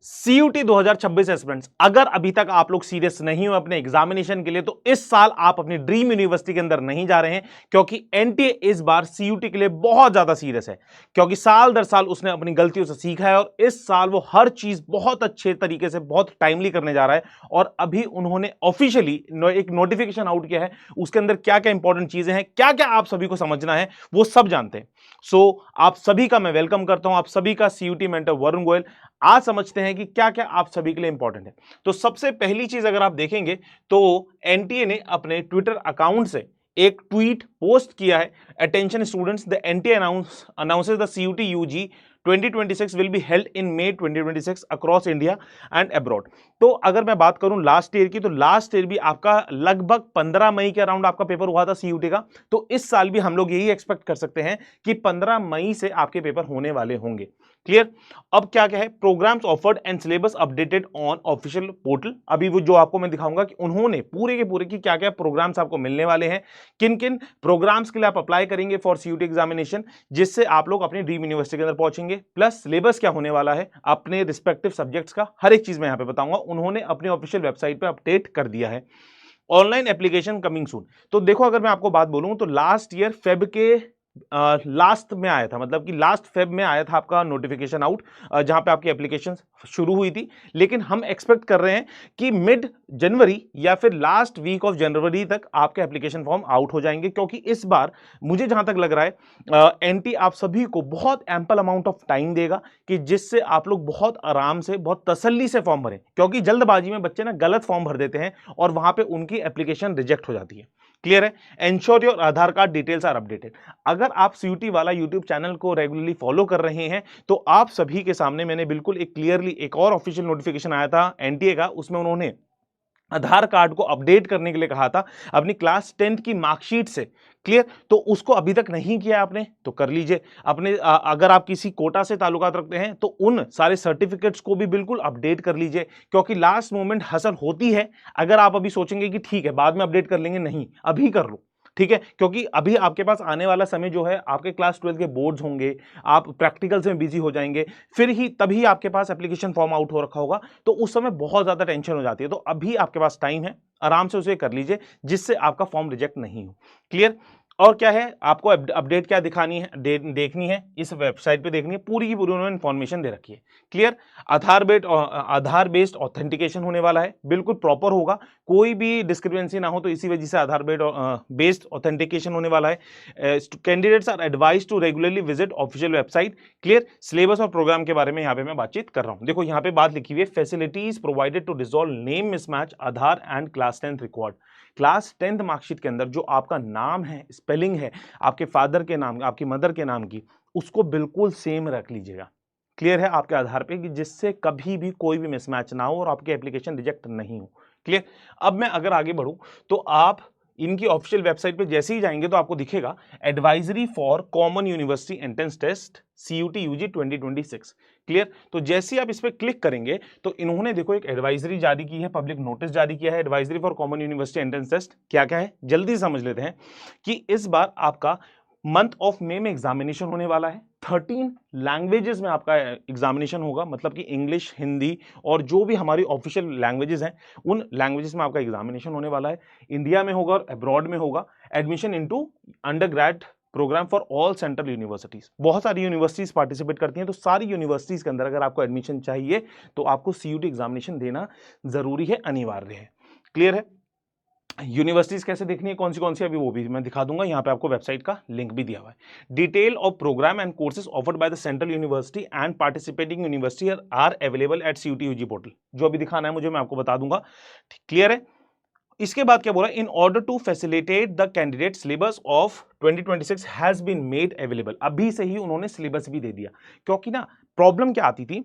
CUT 2026 aspirants, अगर अभी तक आप लोग सीरियस नहीं हो अपने एग्जामिनेशन के लिए तो इस साल आप अपनी ड्रीम यूनिवर्सिटी के अंदर नहीं जा रहे हैं, क्योंकि एनटीए इस बार CUT के लिए बहुत ज्यादा सीरियस है। क्योंकि साल दर साल उसने अपनी गलतियों से सीखा है और इस साल वो हर चीज बहुत अच्छे तरीके से बहुत टाइमली करने जा रहा है। और अभी उन्होंने ऑफिशियली एक नोटिफिकेशन आउट किया है, उसके अंदर क्या क्या इंपॉर्टेंट चीजें हैं, क्या क्या आप सभी को समझना है, वो सब जानते हैं। सो आप सभी का मैं वेलकम करता हूं, आप सभी का CUT मेंटर वरुण गोयल। आज समझते हैं कि क्या क्या आप सभी के लिए इंपॉर्टेंट है। तो सबसे पहली चीज अगर आप देखेंगे तो एनटीए ने अपने ट्विटर अकाउंट से एक ट्वीट पोस्ट किया है। Attention students, the NTA announces the CUT UG 2026 will be held in May 2026 across India and abroad। तो अगर मैं बात करूं लास्ट ईयर की, तो लास्ट ईयर भी आपका लगभग 15 मई के अराउंड आपका पेपर हुआ था CUT का। तो इस साल भी हम लोग यही एक्सपेक्ट कर सकते हैं कि 15 मई से आपके पेपर होने वाले होंगे। क्लियर। अब क्या क्या है, programmes offered and syllabus updated on official portal. अभी वो जो आपको मैं दिखाऊंगा कि उन्होंने पूरे के पूरे की क्या क्या प्रोग्राम्स आपको मिलने वाले हैं, किन किन प्रोग्राम्स के लिए आप अप्लाई करेंगे फॉर CUT एग्जामिनेशन, जिससे आप लोग अपनी ड्रीम यूनिवर्सिटी के अंदर पहुंचेंगे। प्लस सिलेबस क्या होने वाला है अपने रिस्पेक्टिव सब्जेक्ट्स का, हर एक चीज मैं यहां पे बताऊंगा। उन्होंने अपनी ऑफिशियल वेबसाइट पे अपडेट कर दिया है। Online application coming soon. तो देखो अगर मैं आपको बात बोलूं तो लास्ट ईयर फेब के लास्ट में आया था, मतलब कि लास्ट फेब में आया था आपका नोटिफिकेशन आउट, जहां पे आपकी एप्लीकेशन शुरू हुई थी। लेकिन हम एक्सपेक्ट कर रहे हैं कि मिड जनवरी या फिर लास्ट वीक ऑफ जनवरी तक आपके एप्लीकेशन फॉर्म आउट हो जाएंगे, क्योंकि इस बार मुझे जहां तक लग रहा है एनटी आप सभी को बहुत एम्पल अमाउंट ऑफ टाइम देगा कि जिससे आप लोग बहुत आराम से बहुत तसल्ली से फॉर्म भरें। क्योंकि जल्दबाजी में बच्चे ना गलत फॉर्म भर देते हैं और वहां पे उनकी एप्लीकेशन रिजेक्ट हो जाती है। क्लियर है। Ensure your Aadhaar card details are updated. अगर आप CUT वाला यूट्यूब चैनल को रेगुलरली फॉलो कर रहे हैं तो आप सभी के सामने मैंने बिल्कुल एक क्लियरली एक और ऑफिशियल नोटिफिकेशन आया था एनटीए का, उसमें उन्होंने आधार कार्ड को अपडेट करने के लिए कहा था अपनी क्लास 10th की मार्कशीट से। क्लियर। तो उसको अभी तक नहीं किया आपने तो कर लीजिए। अपने अगर आप किसी कोटा से ताल्लुकात रखते हैं तो उन सारे सर्टिफिकेट्स को भी बिल्कुल अपडेट कर लीजिए, क्योंकि लास्ट मोमेंट हसल होती है। अगर आप अभी सोचेंगे कि ठीक है बाद में अपडेट कर लेंगे, नहीं, अभी कर लो। ठीक है, क्योंकि अभी आपके पास आने वाला समय जो है, आपके क्लास 12 के बोर्ड्स होंगे, आप प्रैक्टिकल्स में बिजी हो जाएंगे, फिर ही तभी आपके पास एप्लीकेशन फॉर्म आउट हो रखा होगा, तो उस समय बहुत ज्यादा टेंशन हो जाती है। तो अभी आपके पास टाइम है, आराम से उसे कर लीजिए जिससे आपका फॉर्म रिजेक्ट नहीं हो। क्लियर। और क्या है, आपको अपडेट क्या दिखानी है, देखनी है, इस वेबसाइट पे देखनी है, पूरी की पूरी उन्होंने इंफॉर्मेशन दे रखी है। क्लियर। आधार बेस्ड ऑथेंटिकेशन होने वाला है, बिल्कुल प्रॉपर होगा, कोई भी डिस्क्रिपेंसी ना हो, तो इसी वजह से आधार बेस्ड ऑथेंटिकेशन होने वाला है। Candidates are advise to regularly visit official website. Clear. Syllabus और प्रोग्राम के बारे में यहाँ पे मैं बातचीत कर रहा हूँ। देखो यहाँ पे बात लिखी हुई है, facilities provided to dissolve name mismatch Aadhaar and class 10th रिकॉर्ड। क्लास 10th मार्कशीट के अंदर जो आपका नाम है, स्पेलिंग है आपके फादर के नाम, आपकी मदर के नाम की, उसको बिल्कुल सेम रख लीजिएगा। क्लियर है, आपके आधार पे, कि जिससे कभी भी कोई भी मिसमैच ना हो और आपकी एप्लीकेशन रिजेक्ट नहीं हो। क्लियर। अब मैं अगर आगे बढ़ूं तो आप इनकी ऑफिशियल वेबसाइट पे जैसे ही जाएंगे तो आपको दिखेगा advisory for common university entrance test CUT UG 2026। Clear. तो जैसे ही आप इस पर क्लिक करेंगे तो इन्होंने देखो एक एडवाइजरी जारी की है, पब्लिक नोटिस जारी किया है, advisory for common university entrance test. क्या क्या है जल्दी समझ लेते हैं कि इस बार आपका मंथ ऑफ मे में एग्जामिनेशन होने वाला है। 13 लैंग्वेजेस में आपका एग्जामिनेशन होगा, मतलब कि इंग्लिश, हिंदी और जो भी हमारी ऑफिशियल लैंग्वेजेस हैं उन लैंग्वेजेस में आपका एग्जामिनेशन होने वाला है। इंडिया में होगा और अब्रॉड में होगा। Admission into undergrad programme for all central universities. बहुत सारी यूनिवर्सिटीज पार्टिसिपेट करती हैं, तो सारी यूनिवर्सिटीज के अंदर अगर आपको एडमिशन चाहिए तो आपको CUT एग्जामिनेशन देना जरूरी है, अनिवार्य है। क्लियर है। यूनिवर्सिटीज कैसे देखनी है, कौन सी अभी वो भी मैं दिखा दूंगा, यहाँ पे आपको वेबसाइट का लिंक भी दिया हुआ है। Detail of programme and courses offered by the central university and participating university are available at CUT UG portal. जो अभी दिखाना है मुझे मैं आपको बता दूंगा। क्लियर है। इसके बाद क्या बोला, in order to facilitate the candidate syllabus of 2026 has been made available. अभी से ही उन्होंने सिलेबस भी दे दिया, क्योंकि ना प्रॉब्लम क्या आती थी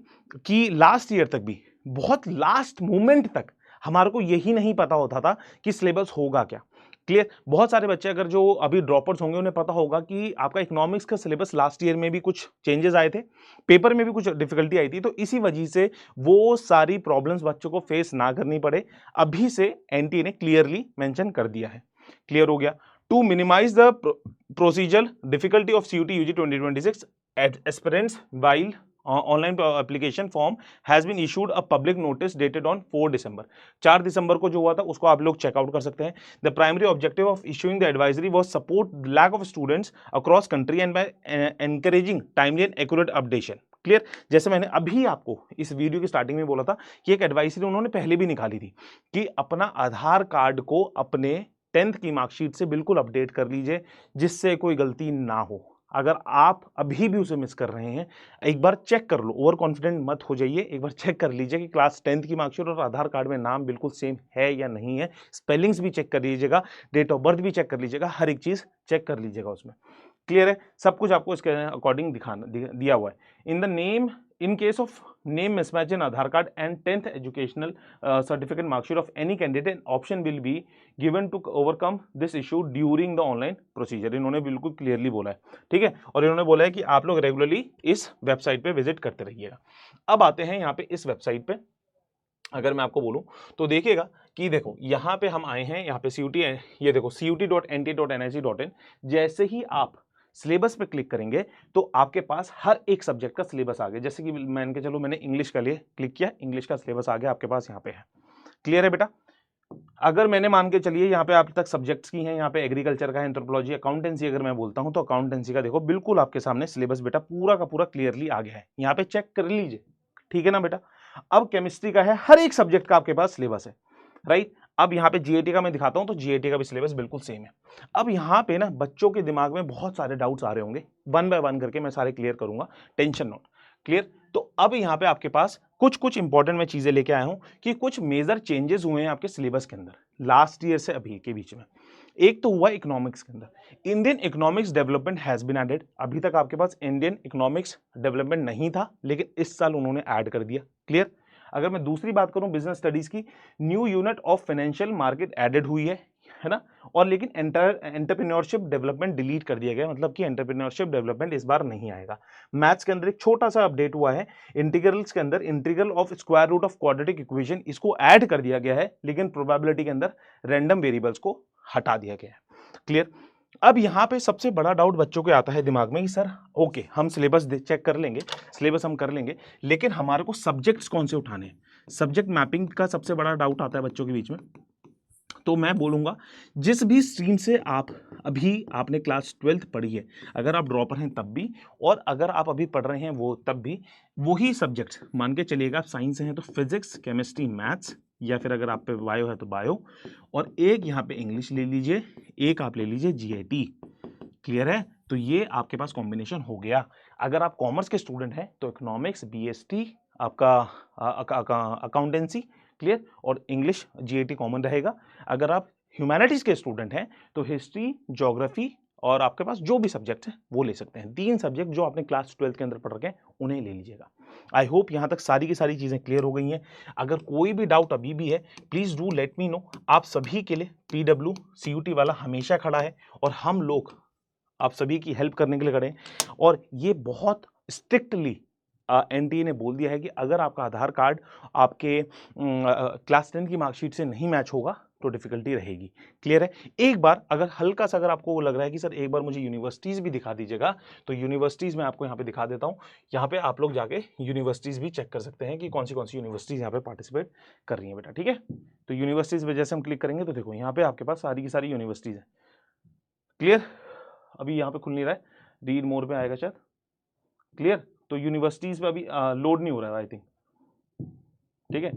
कि लास्ट ईयर तक भी बहुत लास्ट मोमेंट तक हमारे को यही नहीं पता होता था कि सिलेबस होगा क्या। क्लियर। बहुत सारे बच्चे अगर जो अभी ड्रॉपर्स होंगे उन्हें पता होगा कि आपका इकोनॉमिक्स का सिलेबस लास्ट ईयर में भी कुछ चेंजेस आए थे, पेपर में भी कुछ डिफिकल्टी आई थी, तो इसी वजह से वो सारी प्रॉब्लम्स बच्चों को फेस ना करनी पड़े, अभी से एनटीए ने क्लियरली मेंशन कर दिया है। क्लियर हो गया। To minimize the procedure difficulty of CUT UG 2026 aspirants while online application form has been issued a public notice dated on 4 December. 4 दिसंबर को जो हुआ था उसको आप लोग चेकआउट कर सकते हैं। The primary objective of issuing the advisory was support lack of students across country and by encouraging timely and accurate updation. Clear. जैसे मैंने अभी आपको इस वीडियो की स्टार्टिंग में बोला था कि एक एडवाइजरी उन्होंने पहले भी निकाली थी कि अपना आधार कार्ड को अपने 10th की मार्कशीट से बिल्कुल अपडेट कर लीजिए जिससे कोई गलती ना हो। अगर आप अभी भी उसे मिस कर रहे हैं, एक बार चेक कर लो, ओवर कॉन्फिडेंट मत हो जाइए, एक बार चेक कर लीजिए कि क्लास 10th की मार्कशीट और आधार कार्ड में नाम बिल्कुल सेम है या नहीं है। स्पेलिंग्स भी चेक कर लीजिएगा, डेट ऑफ बर्थ भी चेक कर लीजिएगा, हर एक चीज चेक कर लीजिएगा उसमें। क्लियर है, सब कुछ आपको इसके अकॉर्डिंग दिया हुआ है। In the name, in case of name mismatch in Aadhaar card and 10th educational certificate marksheet of any candidate, an option will be given to overcome this issue during the online procedure। इन्होंने बिल्कुल clearly बोला है, ठीक है। और इन्होंने बोला है कि आप लोग रेगुलरली इस वेबसाइट पे विजिट करते रहिएगा। अब आते हैं यहाँ पे इस वेबसाइट पे, अगर मैं आपको बोलूं तो देखिएगा कि देखो यहाँ पे हम आए हैं, यहाँ पे CUT, ये देखो CUT.NT.NIC.in। जैसे ही आप सिलेबस पे क्लिक करेंगे तो आपके पास हर एक सब्जेक्ट का सिलेबस आ गया। जैसे कि मान के चलो मैंने इंग्लिश के लिए क्लिक किया, इंग्लिश का सिलेबस आ गया आपके पास यहाँ पे है। क्लियर है बेटा। अगर मैंने मान के चलिए यहाँ पे आप तक सब्जेक्ट्स की हैं, यहाँ पे एग्रीकल्चर का है, एंथ्रोपोलॉजी, अकाउंटेंसी अगर मैं बोलता हूँ तो अकाउंटेंसी का देखो बिल्कुल आपके सामने सिलेबस बेटा पूरा का पूरा क्लियरली आ गया है, यहाँ पे चेक कर लीजिए, ठीक है ना बेटा। अब केमिस्ट्री का है, हर एक सब्जेक्ट का आपके पास सिलेबस है, राइट। अब यहाँ पे GAT का मैं दिखाता हूँ तो GAT का भी सिलेबस बिल्कुल सेम है। अब यहाँ पे ना बच्चों के दिमाग में बहुत सारे डाउट्स आ रहे होंगे, वन बाय वन करके मैं सारे क्लियर करूंगा, टेंशन नॉट। क्लियर। तो अब यहाँ पे आपके पास कुछ इंपॉर्टेंट मैं चीजें लेके आया हूं कि कुछ मेजर चेंजेस हुए हैं आपके सिलेबस के अंदर लास्ट ईयर से अभी के बीच में। एक तो हुआ इकोनॉमिक्स के अंदर, Indian economics development has been added. अभी तक आपके पास इंडियन इकोनॉमिक्स डेवलपमेंट नहीं था, लेकिन इस साल उन्होंने ऐड कर दिया। क्लियर। अगर मैं दूसरी बात करूं बिजनेस स्टडीज की, new unit of financial market added हुई है ना। और लेकिन एंटरप्रेन्योरशिप डेवलपमेंट डिलीट कर दिया गया, मतलब कि एंटरप्रेन्योरशिप डेवलपमेंट इस बार नहीं आएगा। मैथ्स के अंदर एक छोटा सा अपडेट हुआ है, इंटीग्रल्स के अंदर integral of square root of quadratic equation इसको ऐड कर दिया गया है, लेकिन प्रोबेबिलिटी के अंदर रैंडम वेरिएबल्स को हटा दिया गया है। क्लियर। अब यहाँ पे सबसे बड़ा डाउट बच्चों के आता है दिमाग में कि सर ओके हम सिलेबस चेक कर लेंगे, सिलेबस हम कर लेंगे, लेकिन हमारे को सब्जेक्ट्स कौन से उठाने हैं। सब्जेक्ट मैपिंग का सबसे बड़ा डाउट आता है बच्चों के बीच में। तो मैं बोलूँगा जिस भी स्ट्रीम से अभी आपने क्लास 12th पढ़ी है, अगर आप ड्रॉपर हैं तब भी, और अगर आप अभी पढ़ रहे हैं वो तब भी, वही सब्जेक्ट्स मान के चलिएगा। आप साइंस से हैं तो फिजिक्स, केमिस्ट्री, मैथ्स, या फिर अगर आप पे बायो है तो बायो, और एक यहाँ पे इंग्लिश ले लीजिए, एक आप ले लीजिए GAT। क्लियर है। तो ये आपके पास कॉम्बिनेशन हो गया। अगर आप कॉमर्स के स्टूडेंट हैं तो इकोनॉमिक्स, BST, आपका अकाउंटेंसी, क्लियर, और इंग्लिश GAT कॉमन रहेगा। अगर आप ह्यूमैनिटीज के स्टूडेंट हैं तो हिस्ट्री, ज्योग्राफी और आपके पास जो भी सब्जेक्ट है वो ले सकते हैं। 3 सब्जेक्ट जो आपने क्लास 12 के अंदर पढ़ रखे हैं उन्हें ले लीजिएगा। आई होप यहाँ तक सारी की सारी चीज़ें क्लियर हो गई हैं। अगर कोई भी डाउट अभी भी है please do let me know. आप सभी के लिए PW CUT वाला हमेशा खड़ा है और हम लोग आप सभी की हेल्प करने के लिए खड़े हैं। और ये बहुत स्ट्रिक्टली NTA ने बोल दिया है कि अगर आपका आधार कार्ड आपके क्लास 10 की मार्कशीट से नहीं मैच होगा तो डिफिकल्टी रहेगी। क्लियर है। एक बार अगर हल्का सा अगर आपको लग रहा है कि सर एक बार मुझे यूनिवर्सिटीज भी दिखा दीजिएगा, तो यूनिवर्सिटीज मैं आपको यहाँ पे दिखा देता हूँ। यहाँ पे आप लोग जाके यूनिवर्सिटीज भी चेक कर सकते हैं कि कौन सी यूनिवर्सिटीज यहाँ पे पार्टिसिपेट कर रही है बेटा। ठीक है। तो यूनिवर्सिटीज पे जैसे हम क्लिक करेंगे तो देखो यहाँ पे आपके पास सारी की सारी यूनिवर्सिटीज है। क्लियर। अभी यहाँ पे खुल नहीं रहा है, रीड मोर पे आएगा शायद। क्लियर। तो यूनिवर्सिटीज पे अभी लोड नहीं हो रहा है आई थिंक। ठीक है।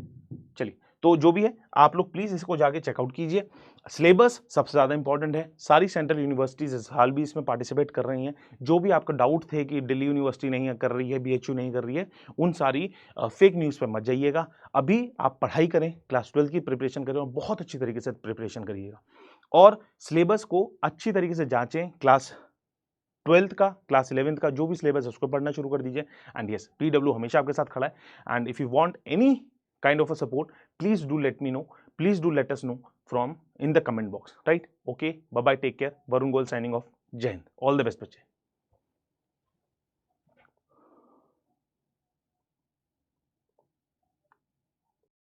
चलिए, तो जो भी है आप लोग प्लीज इसको जाके चेकआउट कीजिए। सिलेबस सबसे ज्यादा इंपॉर्टेंट है। सारी सेंट्रल यूनिवर्सिटीज इस साल भी इसमें पार्टिसिपेट कर रही हैं। जो भी आपका डाउट थे कि दिल्ली यूनिवर्सिटी नहीं कर रही है, BHU नहीं कर रही है, उन सारी फेक न्यूज़ पे मत जाइएगा। अभी आप पढ़ाई करें, क्लास 12 की प्रिपरेशन करें और बहुत अच्छी तरीके से प्रिपरेशन करिएगा और सिलेबस को अच्छी तरीके से जांचें। क्लास 12th का, क्लास 11th का जो भी सिलेबस है उसको पढ़ना शुरू कर दीजिए। एंड यस, PW हमेशा आपके साथ खड़ा है। And if you want any kind of a support, please do let me know, please do let us know from in the comment box, right? Okay, bye bye, take care. Varun Goel signing off. Jai Hind, all the best बच्चे।